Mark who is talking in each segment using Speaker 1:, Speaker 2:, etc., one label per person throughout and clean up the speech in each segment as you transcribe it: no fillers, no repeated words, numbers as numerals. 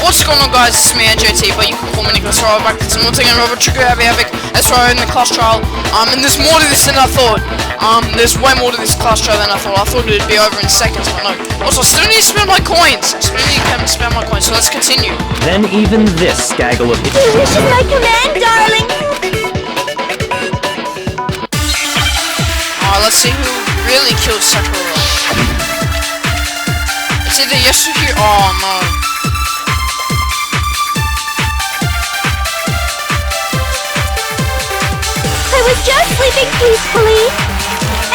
Speaker 1: What's going on, guys? It's me, NJT, but you can call me Nicholas. So back to some more Danganronpa Trigger Havoc. That's right, in the class trial. And there's more to this than I thought. There's way more to this class trial than I thought. I thought it'd be over in seconds, but no. Also, I still need to spend my coins. So let's continue.
Speaker 2: Then even this gaggle of...
Speaker 3: Your wish is my command, darling.
Speaker 1: Let's see who really killed Sakura. It's either Yasuhi. Oh no.
Speaker 3: I was just sleeping peacefully,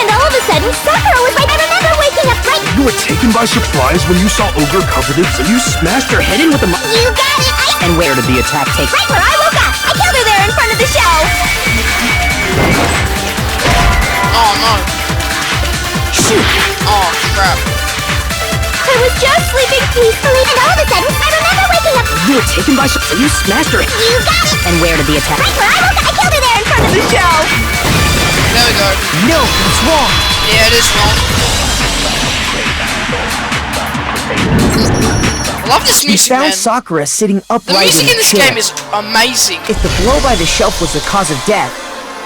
Speaker 3: and all of a sudden, Sakura was right. I remember waking up right.
Speaker 4: You were taken by surprise when you saw Ogre covered in, so you smashed her head in with the
Speaker 3: You got it!
Speaker 2: And where did the attack take...
Speaker 3: Right where I woke up! I killed her there in front of the shelf!
Speaker 1: Oh no.
Speaker 3: Shoot!
Speaker 1: Oh crap.
Speaker 3: I was just sleeping peacefully, and all of a sudden, I remember waking up.
Speaker 2: You were taken by surprise, so you smashed her...
Speaker 3: You got it!
Speaker 2: And where did the attack...
Speaker 3: Right where I woke up! I killed her there in front of the shelf!
Speaker 1: There we go.
Speaker 2: No, it's wrong!
Speaker 1: Yeah, it is wrong. I love this music,
Speaker 5: found
Speaker 1: man.
Speaker 5: Sakura sitting
Speaker 1: The
Speaker 5: upright
Speaker 1: music in this
Speaker 5: chair.
Speaker 1: game is amazing.
Speaker 5: If the blow by the shelf was the cause of death,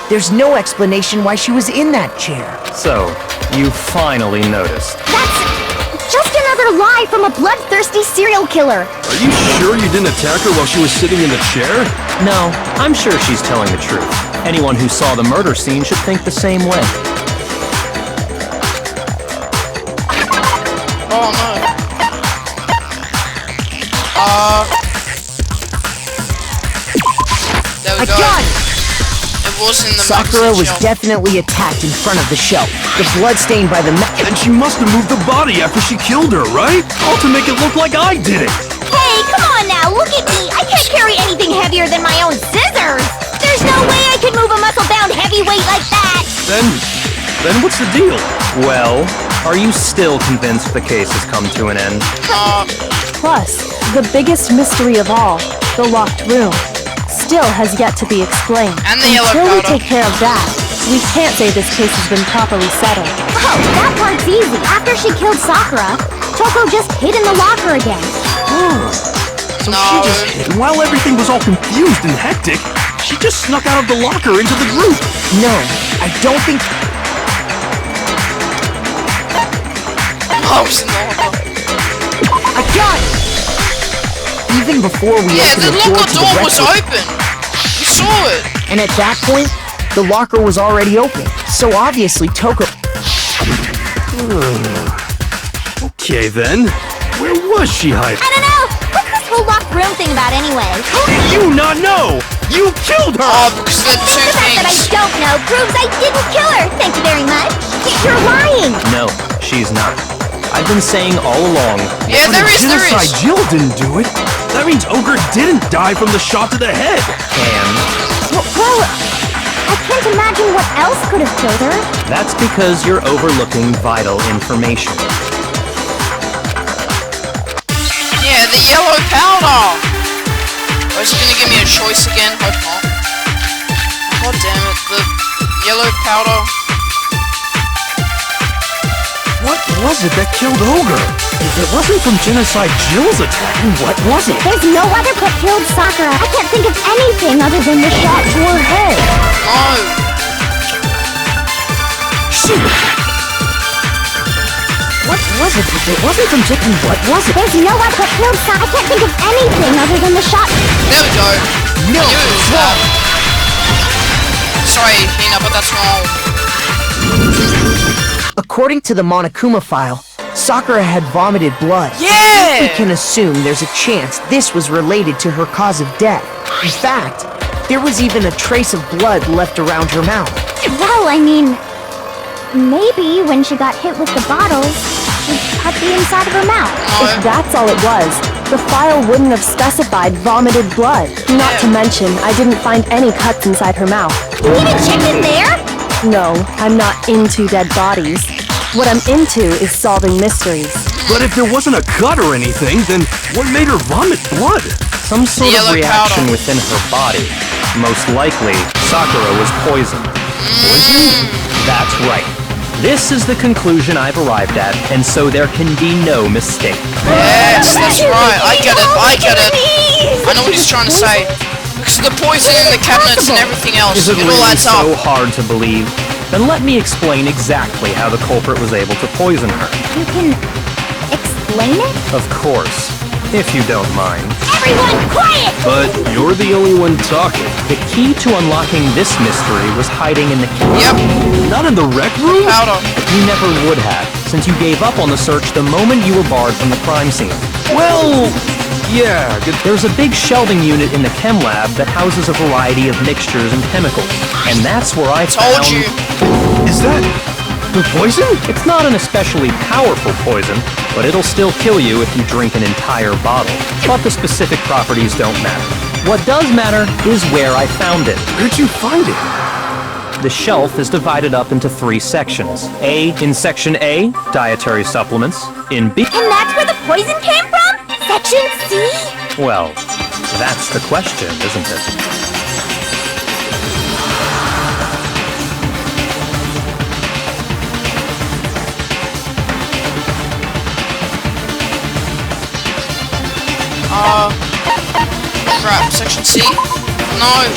Speaker 5: there's no explanation why she was in that chair.
Speaker 2: So, you finally noticed.
Speaker 3: That's just another lie from a bloodthirsty serial killer.
Speaker 4: Are you sure you didn't attack her while she was sitting in the chair?
Speaker 2: No, I'm sure she's telling the truth. Anyone who saw the murder scene should think the same way.
Speaker 1: Oh no. There we go. It was in the
Speaker 5: Sakura was
Speaker 1: shelf.
Speaker 5: definitely attacked in front of the shelf. The blood stained by the
Speaker 4: And she must have moved the body after she killed her, right? All to make it look like I did it.
Speaker 3: Hey, come on now, look at me! I can't carry anything heavier than my own scissors! There's no way I could move a muscle-bound heavyweight like that!
Speaker 4: Then what's the deal?
Speaker 2: Well, are you still convinced the case has come to an end?
Speaker 6: Plus, the biggest mystery of all, the locked room, still has yet to be explained.
Speaker 1: And the yellow
Speaker 6: Until we
Speaker 1: powder.
Speaker 6: take care of that, we can't say this case has been properly settled.
Speaker 3: Oh, that part's easy. After she killed Sakura, Toko just hid in the locker again.
Speaker 4: So
Speaker 1: No.
Speaker 4: she just hid, and while everything was all confused and hectic, she just snuck out of the locker into the group.
Speaker 5: No, I don't think...
Speaker 1: I was in the locker.
Speaker 5: I got it! Even before we
Speaker 1: Yeah,
Speaker 5: opened
Speaker 1: the
Speaker 5: the door
Speaker 1: locker
Speaker 5: to
Speaker 1: door
Speaker 5: the
Speaker 1: was
Speaker 5: record,
Speaker 1: open. You saw it.
Speaker 5: and at that point, the locker was already open. So obviously Toko...
Speaker 4: Okay then, where was she hiding?
Speaker 3: I don't know. What's this whole locked room thing about anyway?
Speaker 4: How did you not know? You killed her!
Speaker 1: Oh, because the two
Speaker 3: The fact that I
Speaker 1: things.
Speaker 3: don't know proves I didn't kill her. Thank you very much. You're lying.
Speaker 2: No, she's not. I've been saying all along...
Speaker 1: Yeah, there is.
Speaker 4: Genocide Jill didn't do it. That means Ogre didn't die from the shot to the head.
Speaker 2: And
Speaker 3: Well, I can't imagine what else could have killed her.
Speaker 2: that's because you're overlooking vital information.
Speaker 1: Yeah, the yellow powder. Oh, is it gonna give me a choice again? Hope not. God damn it, the yellow powder.
Speaker 4: What was it that killed Ogre? If it wasn't from Genocide Jill's attack, then what was it?
Speaker 3: There's no other what killed Sakura. I can't think of anything other than the shot to her head.
Speaker 1: No.
Speaker 4: Shoot!
Speaker 5: What was it? If it wasn't from Chicken, what was it?
Speaker 3: There's no other what killed Sakura. I can't think of anything other than the shot.
Speaker 1: There we go.
Speaker 5: No,
Speaker 1: I knew it was
Speaker 5: it's
Speaker 1: that. Sorry, Hina, but that's wrong.
Speaker 5: According to the Monokuma file, Sakura had vomited blood.
Speaker 1: Yeah!
Speaker 5: We can assume there's a chance this was related to her cause of death. In fact, there was even a trace of blood left around her mouth.
Speaker 3: Well, I mean, maybe when she got hit with the bottles, she cut the inside of her mouth.
Speaker 6: If that's all it was, the file wouldn't have specified vomited blood. Not to mention, I didn't find any cuts inside her mouth.
Speaker 3: You even checked in there?
Speaker 6: No, I'm not into dead bodies. What I'm into is solving mysteries.
Speaker 4: But if there wasn't a cut or anything, then what made her vomit blood?
Speaker 2: Some sort of
Speaker 1: yellow
Speaker 2: reaction
Speaker 1: powder.
Speaker 2: within her body. Most likely, Sakura was poisoned. Poisoned? That's right. This is the conclusion I've arrived at, and so there can be no mistake.
Speaker 1: Yes, that's right. I get it. I I get it. I know what he's trying to say. Because of the poison in the cabinets and everything else,
Speaker 2: Is it
Speaker 1: all
Speaker 2: really
Speaker 1: adds up.
Speaker 2: so hard to believe? Then let me explain exactly how the culprit was able to poison her.
Speaker 3: You can explain it?
Speaker 2: Of course, if you don't mind.
Speaker 3: Everyone, quiet!
Speaker 4: But you're the only one talking.
Speaker 2: The key to unlocking this mystery was hiding in the kitchen.
Speaker 1: Yep,
Speaker 4: Not in the rec room?
Speaker 1: powder.
Speaker 2: You never would have, since you gave up on the search the moment you were barred from the crime scene.
Speaker 4: Well, yeah.
Speaker 2: There's a big shelving unit in the chem lab that houses a variety of mixtures and chemicals. And that's where I
Speaker 1: Told
Speaker 2: found...
Speaker 1: you.
Speaker 4: Is that the poison?
Speaker 2: It's not an especially powerful poison, but it'll still kill you if you drink an entire bottle. But the specific properties don't matter. What does matter is where I found it.
Speaker 4: Where'd you find it?
Speaker 2: The shelf is divided up into 3 sections. In Section A, dietary supplements. In B...
Speaker 3: And that's where the poison came from? Section C?
Speaker 2: Well, that's the question, isn't it?
Speaker 1: Crap, Section C? No.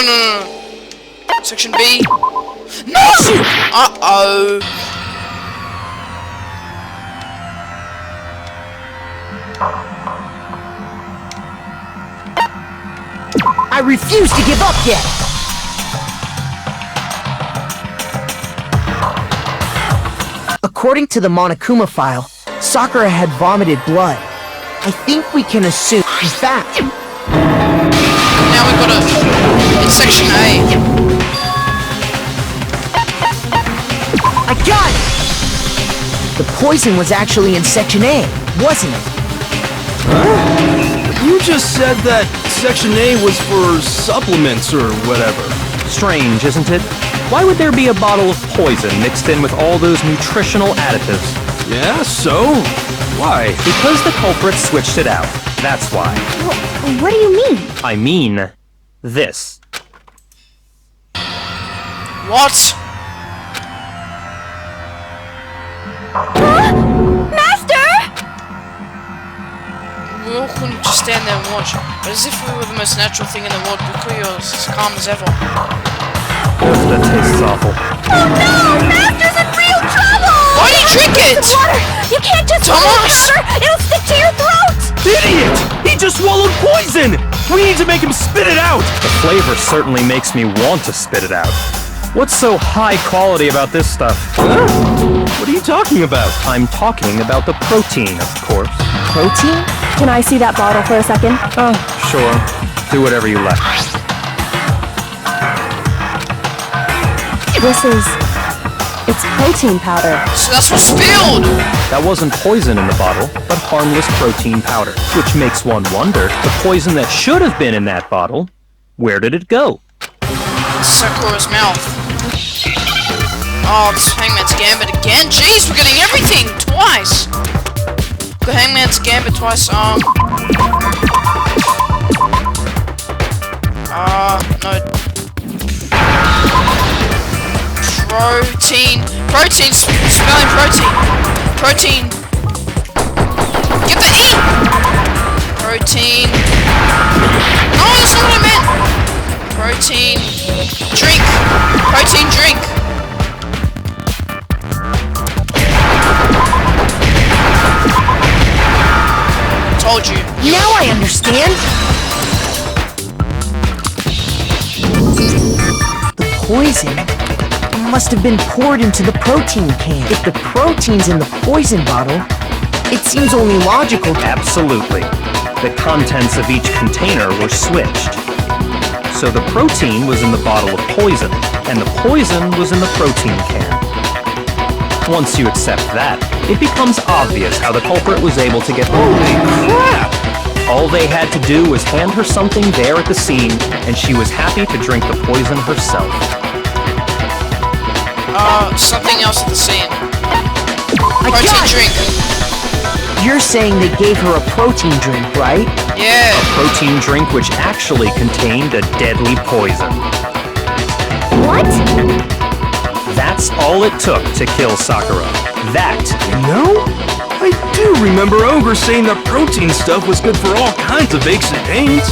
Speaker 1: No. Section B? No! Uh-oh.
Speaker 5: I refuse to give up yet! According to the Monokuma file, Sakura had vomited blood. I think we can assume... In fact...
Speaker 1: Now we got it. It's Section A.
Speaker 5: I got it! The poison was actually in Section A, wasn't it?
Speaker 4: You just said that Section A was for supplements or whatever.
Speaker 2: Strange, isn't it? Why would there be a bottle of poison mixed in with all those nutritional additives?
Speaker 4: Yeah, so? Why?
Speaker 2: Because the culprit switched it out. That's why.
Speaker 3: What do you mean?
Speaker 2: I mean, this.
Speaker 1: What?
Speaker 3: Master!
Speaker 1: We all couldn't just stand there and watch. But as if we were the most natural thing in the world, we were as calm as ever.
Speaker 2: That tastes awful.
Speaker 3: Oh no! Master's in real trouble!
Speaker 1: Why do you drink it?
Speaker 3: The water! You can't just swallow
Speaker 1: Thomas!
Speaker 3: powder! It'll stick to your throat!
Speaker 4: Idiot! He just swallowed poison! We need to make him spit it out!
Speaker 2: The flavor certainly makes me want to spit it out. What's so high quality about this stuff?
Speaker 4: Huh? What are you talking about?
Speaker 2: I'm talking about the protein, of course.
Speaker 5: Protein?
Speaker 6: Can I see that bottle for a second?
Speaker 2: Sure. Do whatever you like.
Speaker 6: It's protein powder.
Speaker 1: So that's what spilled!
Speaker 2: That wasn't poison in the bottle, but harmless protein powder. Which makes one wonder, the poison that should have been in that bottle, where did it go?
Speaker 1: Sakura's mouth. Oh, it's Hangman's Gambit again? Jeez, we're getting everything! Twice! Got Hangman's Gambit twice, no. Protein, spelling protein. Protein. Get the E! Protein. No, that's not what I meant! Protein. Drink. Protein drink. Told you.
Speaker 5: Now I understand! The poison must have been poured into the protein can. If the protein's in the poison bottle, it seems only logical.
Speaker 2: Absolutely. The contents of each container were switched. So the protein was in the bottle of poison, and the poison was in the protein can. Once you accept that, it becomes obvious how the culprit was able to get...
Speaker 4: Holy crap!
Speaker 2: All they had to do was hand her something there at the scene, and she was happy to drink the poison herself.
Speaker 1: Something else at the scene.
Speaker 5: I
Speaker 1: Protein
Speaker 5: got it!
Speaker 1: drink.
Speaker 5: You're saying they gave her a protein drink, right?
Speaker 1: Yeah.
Speaker 2: Protein drink which actually contained a deadly poison.
Speaker 3: What?
Speaker 2: That's all it took to kill Sakura. That.
Speaker 4: No? I I do remember Ogre saying that protein stuff was good for all kinds of aches and pains.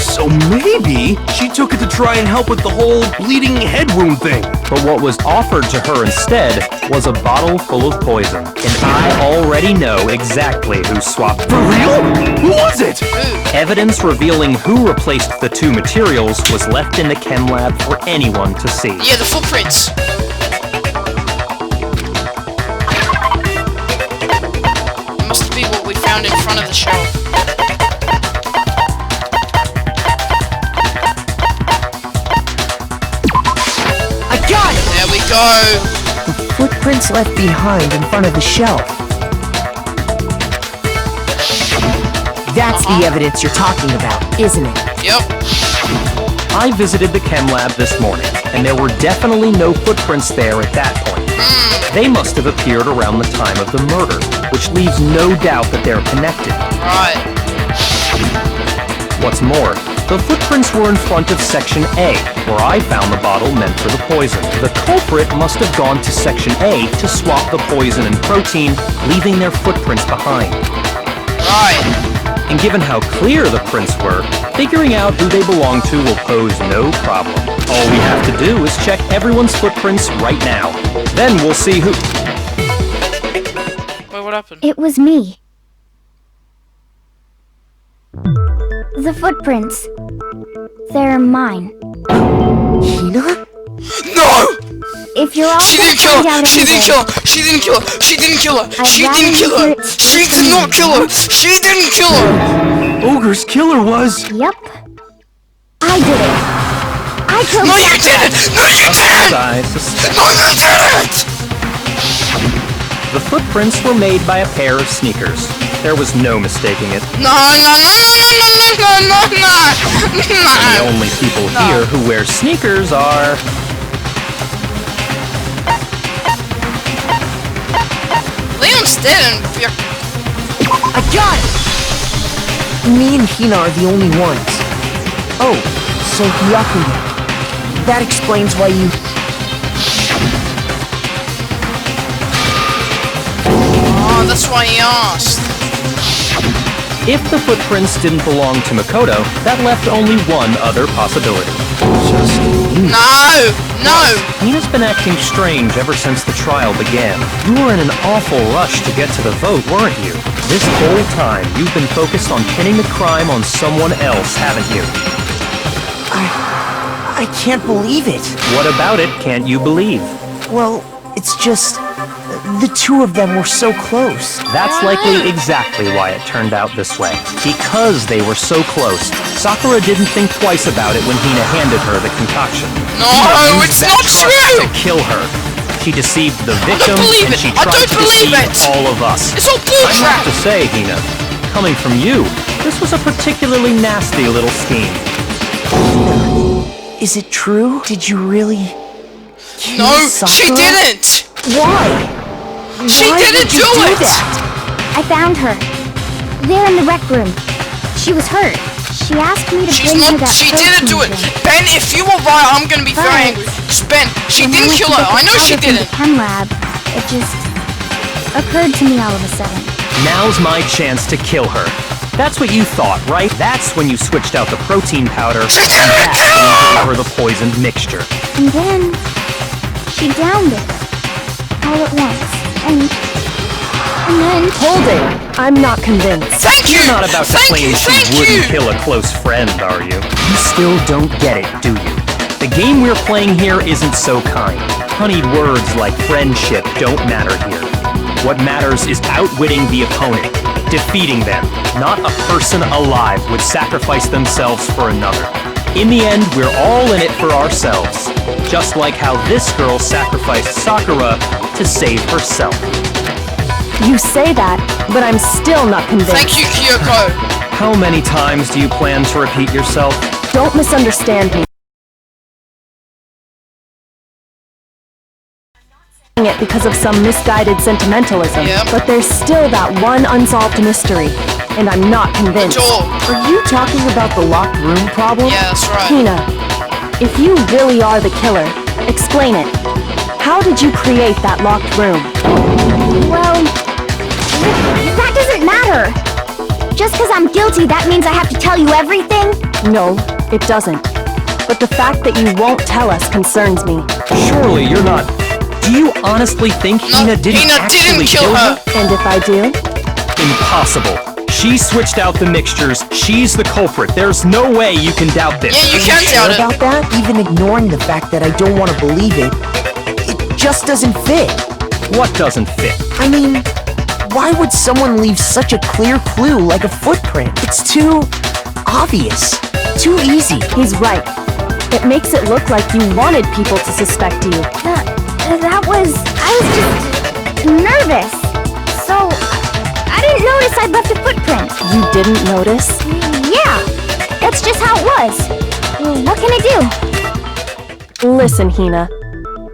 Speaker 4: So maybe she took it to try and help with the whole bleeding head wound thing.
Speaker 2: But what was offered to her instead was a bottle full of poison. And I already know exactly who swapped.
Speaker 4: For real? Who was it?
Speaker 2: Evidence revealing who replaced the two materials was left in the chem lab for anyone to see.
Speaker 1: Yeah, the footprints. It must be what we found in front of the shelf. There we go.
Speaker 5: The footprints left behind in front of the shelf. That's the evidence you're talking about, isn't it?
Speaker 1: Yep.
Speaker 2: I visited the chem lab this morning, and there were definitely no footprints there at that point. They must have appeared around the time of the murder, which leaves no doubt that they're connected.
Speaker 1: Right.
Speaker 2: What's more, the footprints were in front of Section A, where I found the bottle meant for the poison. The culprit must have gone to Section A to swap the poison and protein, leaving their footprints behind.
Speaker 1: Right.
Speaker 2: And given how clear the prints were, figuring out who they belong to will pose no problem. All we have to do is check everyone's footprints right now. Then we'll see who...
Speaker 1: Wait, what happened?
Speaker 3: It was me. The footprints. They're mine.
Speaker 5: Hina?
Speaker 1: No!
Speaker 3: If you're all
Speaker 1: She didn't kill her! She didn't kill her! She didn't kill her! She didn't kill her! She didn't kill her! She did not kill her! She didn't kill her!
Speaker 4: Ogre's killer was...
Speaker 3: Yep. I did it. I killed
Speaker 1: No, you
Speaker 3: Sakura.
Speaker 1: didn't! No, you didn't!
Speaker 2: I suspect.
Speaker 1: No, you didn't!
Speaker 2: The footprints were made by a pair of sneakers. There was no mistaking it.
Speaker 1: No, no, no, no, no, no, no, no, no, no!
Speaker 2: The only people here who wear sneakers are...
Speaker 1: Liam's dead and you're...
Speaker 5: I got it! Me and Hina are the only ones. Oh, so Hyakuya. That explains why you...
Speaker 1: Oh, that's why he asked.
Speaker 2: If the footprints didn't belong to Makoto, that left only one other possibility.
Speaker 1: No! No!
Speaker 2: Hina's been acting strange ever since the trial began. You were in an awful rush to get to the vote, weren't you? This whole time, you've been focused on pinning the crime on someone else, haven't you?
Speaker 5: I can't believe it.
Speaker 2: What about it can't you believe?
Speaker 5: Well, it's just... the two of them were so close.
Speaker 2: That's likely exactly why it turned out this way. Because they were so close, Sakura didn't think twice about it when Hina handed her the concoction.
Speaker 1: No,
Speaker 2: Hina used
Speaker 1: it's
Speaker 2: that
Speaker 1: not
Speaker 2: trust
Speaker 1: true!
Speaker 2: to kill her. She deceived the victim,
Speaker 1: believe
Speaker 2: and
Speaker 1: it!
Speaker 2: she
Speaker 1: I
Speaker 2: tried
Speaker 1: don't
Speaker 2: to
Speaker 1: believe
Speaker 2: deceive
Speaker 1: it!
Speaker 2: all of us.
Speaker 1: It's all
Speaker 2: I have
Speaker 1: bullcrap!
Speaker 2: to say, Hina, coming from you, this was a particularly nasty little scheme.
Speaker 5: Is it true? Did you really... kill
Speaker 1: No, she
Speaker 5: Sakura?
Speaker 1: didn't!
Speaker 5: Why?
Speaker 1: She
Speaker 5: Why
Speaker 1: didn't
Speaker 5: would you
Speaker 1: do it!
Speaker 5: that?
Speaker 3: I found her. There in the rec room. She was hurt. She asked me to
Speaker 1: She's
Speaker 3: bring her
Speaker 1: not.
Speaker 3: that
Speaker 1: She didn't do it.
Speaker 3: protein drink.
Speaker 1: Ben, if you were right, I'm gonna be very
Speaker 3: Right.
Speaker 1: angry. Just Ben, she
Speaker 3: When I
Speaker 1: didn't
Speaker 3: went
Speaker 1: kill
Speaker 3: to
Speaker 1: her.
Speaker 3: get
Speaker 1: I know
Speaker 3: the
Speaker 1: she
Speaker 3: powder from the
Speaker 1: didn't.
Speaker 3: chem lab. It just occurred to me all of a sudden.
Speaker 2: Now's my chance to kill her. That's what you thought, right? That's when you switched out the protein powder, and
Speaker 1: She
Speaker 2: that's
Speaker 1: didn't
Speaker 2: when
Speaker 1: kill
Speaker 2: you
Speaker 1: her!
Speaker 2: gave her the poisoned mixture.
Speaker 3: And then she downed it all at once. And then
Speaker 6: Hold it! I'm not convinced.
Speaker 1: Thank you.
Speaker 2: You're not about to
Speaker 1: Thank
Speaker 2: claim
Speaker 1: you.
Speaker 2: she
Speaker 1: Thank
Speaker 2: wouldn't
Speaker 1: you.
Speaker 2: kill a close friend, are you? You still don't get it, do you? The game we're playing here isn't so kind. Honeyed words like friendship don't matter here. What matters is outwitting the opponent, defeating them. Not a person alive would sacrifice themselves for another. In the end, we're all in it for ourselves. Just like how this girl sacrificed Sakura to save herself.
Speaker 6: You say that, but I'm still not convinced.
Speaker 1: Thank you, Kyoko.
Speaker 2: How many times do you plan to repeat yourself?
Speaker 6: Don't misunderstand me. It because of some misguided sentimentalism,
Speaker 1: Yep.
Speaker 6: but there's still that one unsolved mystery, and I'm not convinced.
Speaker 1: Door.
Speaker 5: Are you talking about the locked room problem?
Speaker 1: Yeah, that's right.
Speaker 6: Hina, if you really are the killer, explain it. How did you create that locked room?
Speaker 3: well, That doesn't matter. Just because I'm guilty, that means I have to tell you everything?
Speaker 6: No, it doesn't. But the fact that you won't tell us concerns me.
Speaker 2: Surely you're not... Do you honestly think Hina didn't actually kill her?
Speaker 6: And if I do?
Speaker 2: Impossible. She switched out the mixtures. She's the culprit. There's no way you can doubt this.
Speaker 1: Yeah, you can doubt it.
Speaker 5: About that, even ignoring the fact that I don't want to believe it, it just doesn't fit.
Speaker 2: What doesn't fit?
Speaker 5: I mean, why would someone leave such a clear clue like a footprint? It's too obvious. Too easy.
Speaker 6: He's right. It makes it look like you wanted people to suspect you.
Speaker 3: That was... I was just nervous. So, I didn't notice I'd left a footprint.
Speaker 6: You didn't notice?
Speaker 3: Yeah, that's just how it was. What can I do?
Speaker 6: Listen, Hina.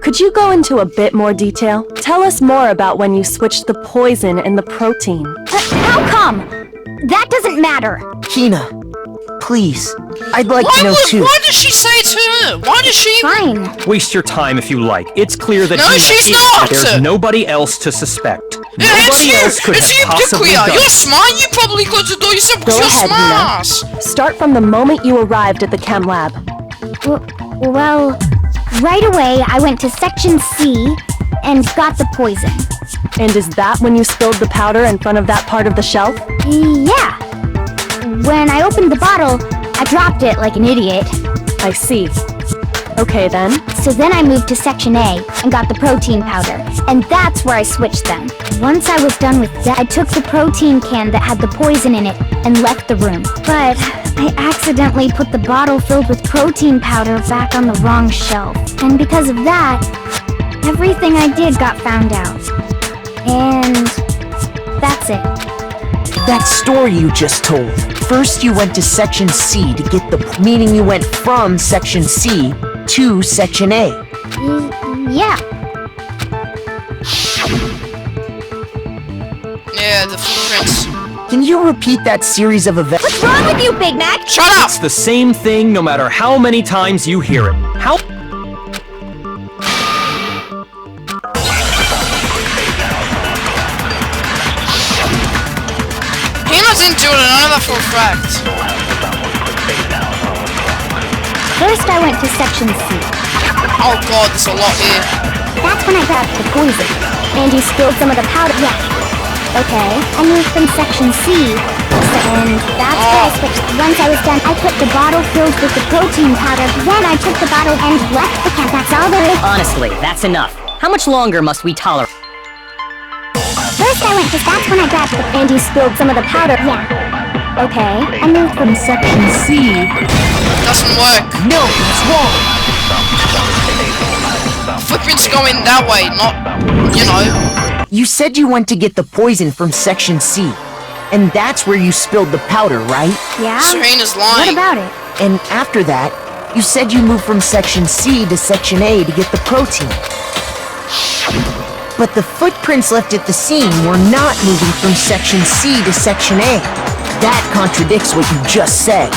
Speaker 6: Could you go into a bit more detail? Tell us more about when you switched the poison and the protein.
Speaker 3: How come? That doesn't matter.
Speaker 5: Hina, please. I'd like to know too.
Speaker 1: Why does she say it to her? Why does she...
Speaker 3: Fine.
Speaker 2: Waste your time if you like. It's clear that
Speaker 1: No,
Speaker 2: Hina
Speaker 1: she's
Speaker 2: is.
Speaker 1: not!
Speaker 2: There's nobody else to suspect.
Speaker 1: Yeah,
Speaker 2: Nobody else could
Speaker 1: it's you,
Speaker 2: have possibly
Speaker 1: Byakuya.
Speaker 2: done
Speaker 1: You're
Speaker 2: it.
Speaker 1: smart. You probably got to do yourself because
Speaker 6: Go
Speaker 1: you're
Speaker 6: ahead,
Speaker 1: smart.
Speaker 6: Start from the moment you arrived at the chem lab.
Speaker 3: Well, right away I went to Section C and got the poison.
Speaker 6: And is that when you spilled the powder in front of that part of the shelf?
Speaker 3: Yeah. When I opened the bottle, I dropped it like an idiot.
Speaker 6: I see. Okay then.
Speaker 3: So then I moved to Section A and got the protein powder, and that's where I switched them. Once I was done with that, I took the protein can that had the poison in it and left the room. But I accidentally put the bottle filled with protein powder back on the wrong shelf. And because of that, everything I did got found out. And that's it.
Speaker 5: That story you just told. First you went to Section C to get the... Meaning you went from Section C to Section A.
Speaker 3: Yeah.
Speaker 1: Yeah, the footprints.
Speaker 5: Can you repeat that series of events?
Speaker 3: What's wrong with you, Big Mac?
Speaker 1: Shut up!
Speaker 2: It's the same thing no matter how many times you hear it. How...
Speaker 1: Hina didn't do it, I know that for a fact.
Speaker 3: First I went to Section C.
Speaker 1: Oh god, there's a lot here.
Speaker 3: That's when I got the poison. And you spilled some of the powder. Yeah. Okay. I moved from Section C. And that's where I switched. Once I was done, I put the bottle filled with the protein powder. Then I took the bottle and left the can. That's all there is.
Speaker 7: Honestly, that's enough. How much longer must we tolerate?
Speaker 3: First I went to... That's when I grabbed the... And you spilled some of the powder. Yeah. Okay. I moved from Section C.
Speaker 1: Doesn't work.
Speaker 5: No, it's wrong.
Speaker 1: Footprints going that way, not, you know.
Speaker 5: You said you went to get the poison from Section C. And that's where you spilled the powder, right?
Speaker 3: Yeah?
Speaker 1: Serena's
Speaker 3: What
Speaker 1: lying.
Speaker 3: about it?
Speaker 5: And after that, you said you moved from Section C to Section A to get the protein. But the footprints left at the scene were not moving from Section C to Section A. That contradicts what you just said.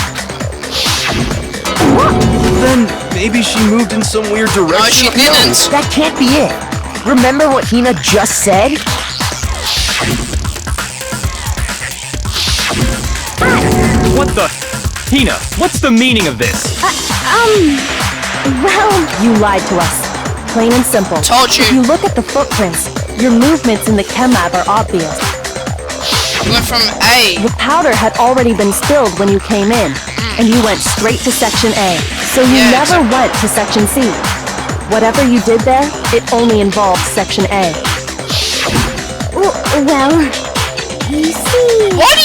Speaker 4: Then maybe she moved in some weird
Speaker 1: No,
Speaker 4: direction.
Speaker 1: she didn't.
Speaker 5: That can't be it. Remember what Hina just said?
Speaker 2: What the... Hina, what's the meaning of this?
Speaker 3: Well...
Speaker 6: You lied to us. Plain and simple.
Speaker 1: Told you.
Speaker 6: If you look at the footprints, your movements in the chem lab are obvious.
Speaker 1: We went from A.
Speaker 6: The powder had already been spilled when you came in, and you went straight to Section A. So you
Speaker 1: Yeah,
Speaker 6: never
Speaker 1: exactly.
Speaker 6: went to Section C. Whatever you did there, it only involved Section A.
Speaker 3: Well... You see...
Speaker 1: Why do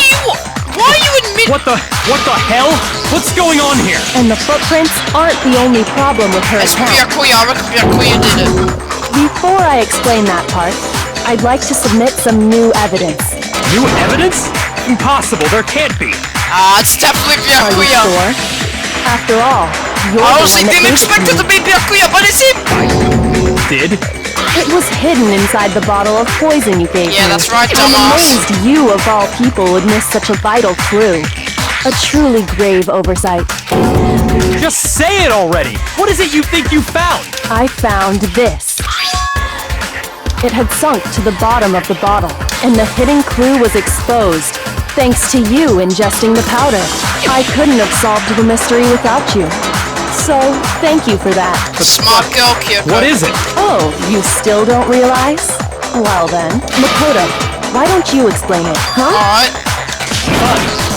Speaker 1: you admit...
Speaker 2: What the hell? What's going on here?
Speaker 6: And the footprints aren't the only problem with her
Speaker 1: It's
Speaker 6: account.
Speaker 1: Byakuya, I reckon Byakuya did it.
Speaker 6: Before I explain that part, I'd like to submit some new evidence.
Speaker 2: New evidence? Impossible, there can't be.
Speaker 1: It's definitely
Speaker 6: Are you
Speaker 1: Byakuya.
Speaker 6: sure? After all, you're
Speaker 1: I
Speaker 6: the
Speaker 1: honestly
Speaker 6: one that
Speaker 1: didn't
Speaker 6: gave
Speaker 1: expect it
Speaker 6: me.
Speaker 1: to be Byakuya, but it's him!
Speaker 2: Did?
Speaker 6: It was hidden inside the bottle of poison you gave me.
Speaker 1: Yeah, that's right,
Speaker 6: I'm
Speaker 1: dumbass.
Speaker 6: amazed you, of all people, would miss such a vital clue. A truly grave oversight.
Speaker 2: Just say it already! What is it you think you found?
Speaker 6: I found this. It had sunk to the bottom of the bottle. And the hidden clue was exposed, thanks to you ingesting the powder. I couldn't have solved the mystery without you. So, thank you for that.
Speaker 1: Smart girl, Kyoko.
Speaker 2: What is it?
Speaker 6: Oh, you still don't realize? Well then, Makoto, why don't you explain it, huh?
Speaker 1: Alright.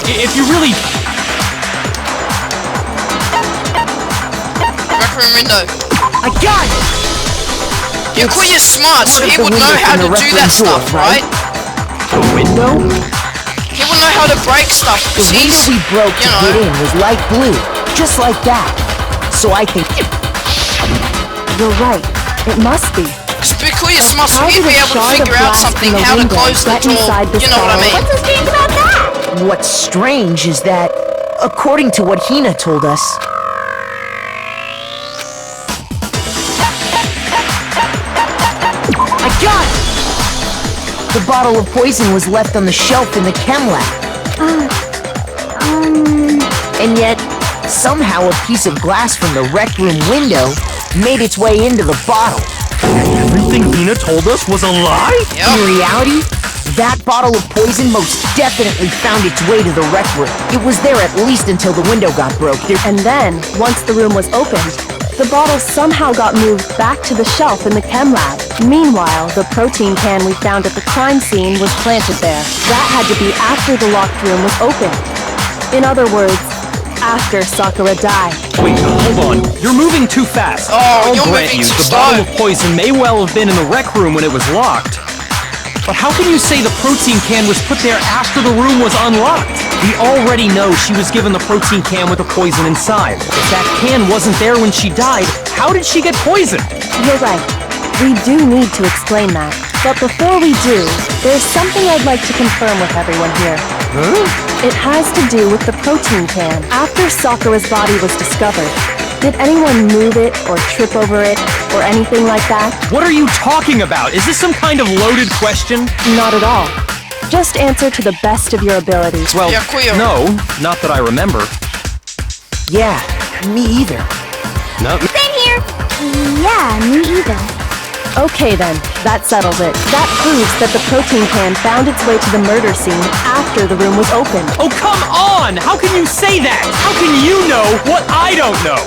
Speaker 2: If you really...
Speaker 1: Rec room window.
Speaker 5: I got it!
Speaker 1: Yakuya's smart, so
Speaker 5: part of
Speaker 1: he
Speaker 5: the
Speaker 1: would know
Speaker 5: window
Speaker 1: how
Speaker 5: from
Speaker 1: to
Speaker 5: the
Speaker 1: do
Speaker 5: rec
Speaker 1: that
Speaker 5: room door,
Speaker 1: stuff, right?
Speaker 5: The window?
Speaker 1: He would know how to break stuff.
Speaker 5: The window we broke to get in was light blue, just like that. So I think...
Speaker 6: You're right. It must be.
Speaker 1: Yakuya's smart, so
Speaker 6: How
Speaker 1: he'd
Speaker 6: did
Speaker 1: be
Speaker 6: a
Speaker 1: able to
Speaker 6: shard of
Speaker 1: figure out
Speaker 6: glass
Speaker 1: something,
Speaker 6: from the
Speaker 1: how to
Speaker 6: window
Speaker 1: close the
Speaker 6: get
Speaker 1: door.
Speaker 6: inside the
Speaker 1: You know what I
Speaker 6: spiral?
Speaker 1: mean?
Speaker 3: What's so strange about that?
Speaker 5: what's strange is that, according to what Hina told us, I got it! The bottle of poison was left on the shelf in the chem lab. And yet, somehow a piece of glass from the rec room window made its way into the bottle.
Speaker 2: Everything Hina told us was a lie?
Speaker 1: Yep.
Speaker 5: In reality, that bottle of poison most definitely found its way to the rec room. It was there at least until the window got broke.
Speaker 6: And then, once the room was opened, the bottle somehow got moved back to the shelf in the chem lab. Meanwhile, the protein can we found at the crime scene was planted there. That had to be after the locked room was opened. In other words, after Sakura died.
Speaker 2: Wait, hold on. You're moving too fast.
Speaker 1: Oh,
Speaker 2: I'll
Speaker 1: you're
Speaker 2: grant
Speaker 1: moving
Speaker 2: you,
Speaker 1: too
Speaker 2: the bottle
Speaker 1: slow.
Speaker 2: of poison may well have been in the rec room when it was locked. But how can you say the protein can was put there after the room was unlocked? We already know she was given the protein can with the poison inside. If that can wasn't there when she died, how did she get poisoned?
Speaker 6: You're right. We do need to explain that. But before we do, there's something I'd like to confirm with everyone here.
Speaker 2: Huh?
Speaker 6: It has to do with the protein can. After Sakura's body was discovered, did anyone move it or trip over it or anything like that?
Speaker 2: What are you talking about? Is this some kind of loaded question?
Speaker 6: Not at all. Just answer to the best of your abilities.
Speaker 2: Well,
Speaker 1: Yeah, Kuya.
Speaker 2: no, not that I remember.
Speaker 5: Yeah, me either.
Speaker 2: No.
Speaker 3: Same here. Yeah, me either.
Speaker 6: Okay then, that settles it. That proves that the protein can found its way to the murder scene after the room was opened.
Speaker 2: Oh, come on! How can you say that? How can you know what I don't know?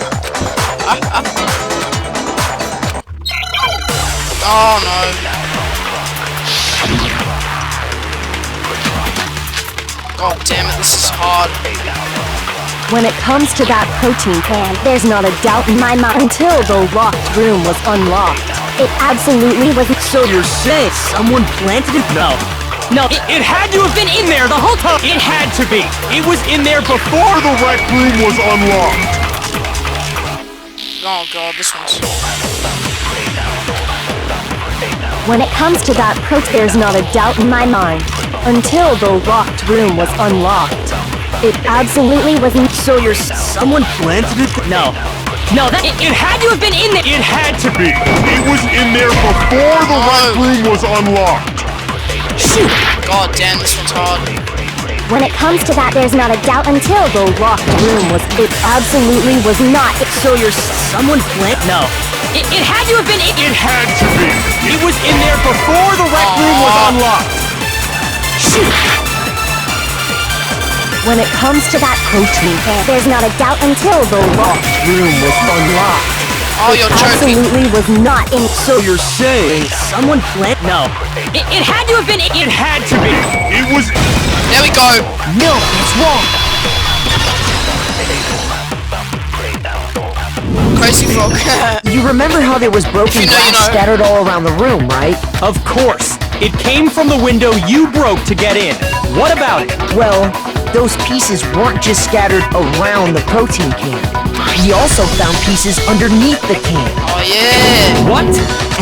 Speaker 1: Oh no. God damn it, this is hard.
Speaker 6: When it comes to that protein can, there's not a doubt in my mind until the locked room was unlocked.
Speaker 3: It absolutely was.
Speaker 5: So you're saying someone planted it?
Speaker 2: No. No, it had to have been in there the whole time. It had to be. It was in there before the rec room was unlocked.
Speaker 1: Oh god, this one's...
Speaker 6: When it comes to that there's not a doubt in my mind until the locked room was unlocked. It absolutely wasn't.
Speaker 5: So you're someone planted it?
Speaker 2: No. No, it had to have been in there. It had to be.
Speaker 8: It was in there before the rec room was unlocked.
Speaker 5: Shoot!
Speaker 1: God damn, this one's hard.
Speaker 3: When it comes to that, there's not a doubt until
Speaker 6: The locked room was. It absolutely was not.
Speaker 5: So you're someone planted?
Speaker 2: No.
Speaker 7: It had to have been.
Speaker 8: It had to be.
Speaker 2: It was in there before the rec room was unlocked.
Speaker 5: Shoot!
Speaker 6: When it comes to that protein can,
Speaker 3: there's not a doubt until
Speaker 6: the locked room was unlocked.
Speaker 1: Oh, you're joking.
Speaker 6: Absolutely was not in.
Speaker 5: So you're saying someone planted?
Speaker 2: No.
Speaker 7: It had to have been.
Speaker 2: It had to be.
Speaker 8: It was...
Speaker 1: There we go.
Speaker 5: No, it's wrong.
Speaker 1: Crazy frog.
Speaker 5: You remember how there was broken
Speaker 1: If you know, you
Speaker 5: glass
Speaker 1: know.
Speaker 5: scattered all around the room, right?
Speaker 2: Of course. It came from the window you broke to get in. What about it?
Speaker 5: Well, those pieces weren't just scattered around the protein can. We also found pieces underneath the can.
Speaker 1: Oh yeah.
Speaker 2: What?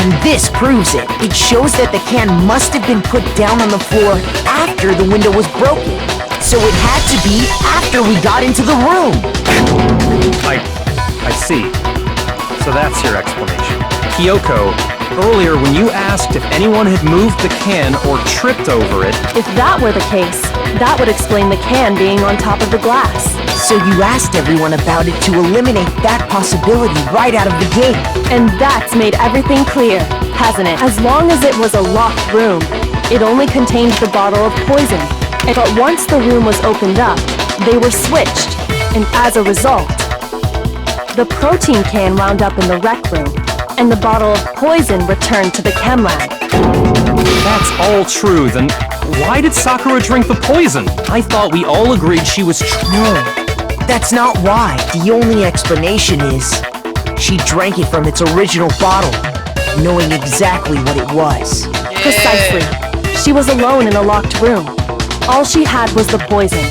Speaker 5: And this proves it. It shows that the can must have been put down on the floor after the window was broken. So it had to be after we got into the room.
Speaker 2: I see. So that's your explanation. Kyoko, earlier when you asked if anyone had moved the can or tripped over it,
Speaker 6: If that were the case, that would explain the can being on top of the glass.
Speaker 5: So you asked everyone about it to eliminate that possibility right out of the gate.
Speaker 6: And that's made everything clear, hasn't it? As long as it was a locked room, It only contained the bottle of poison. But once the room was opened up, they were switched, and as a result, the protein can wound up in the rec room, and the bottle of poison returned to the chem lab.
Speaker 2: That's all true, then why did Sakura drink the poison? I thought we all agreed she was
Speaker 5: No, that's not why. The only explanation is she drank it from its original bottle, knowing exactly what it was.
Speaker 1: Yeah.
Speaker 6: Precisely. She was alone in a locked room. All she had was the poison.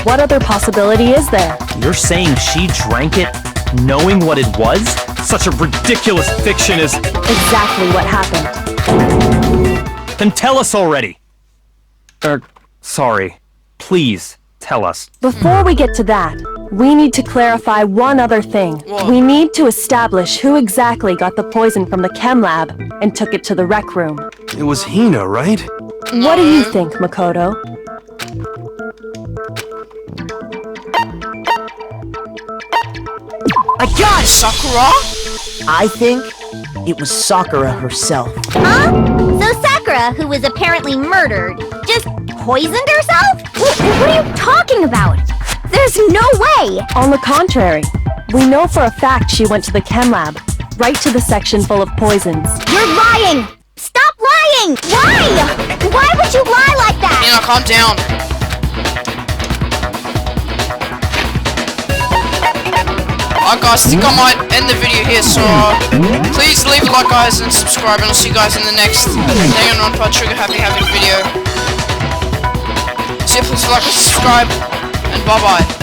Speaker 6: What other possibility is there?
Speaker 2: You're saying she drank it knowing what it was? Such a ridiculous fiction is...
Speaker 6: Exactly what happened.
Speaker 2: Then tell us already! Sorry. Please, tell us.
Speaker 6: Before we get to that, we need to clarify one other thing.
Speaker 1: What?
Speaker 6: We need to establish who exactly got the poison from the chem lab and took it to the rec room.
Speaker 4: It was Hina, right?
Speaker 6: What do you think, Makoto?
Speaker 5: I got it!
Speaker 1: Sakura?
Speaker 5: I think it was Sakura herself.
Speaker 3: Huh? So Sakura, who was apparently murdered, just poisoned herself? What are you talking about? There's no way!
Speaker 6: On the contrary, we know for a fact she went to the chem lab, right to the section full of poisons.
Speaker 3: You're lying! Stop lying! Why? Why would you lie like that?
Speaker 1: Hina, calm down. Alright guys, I think I might end the video here, so please leave a like guys and subscribe, and I'll see you guys in the next Danganronpa Trigger Happy video. So yeah, please like and subscribe, and bye bye.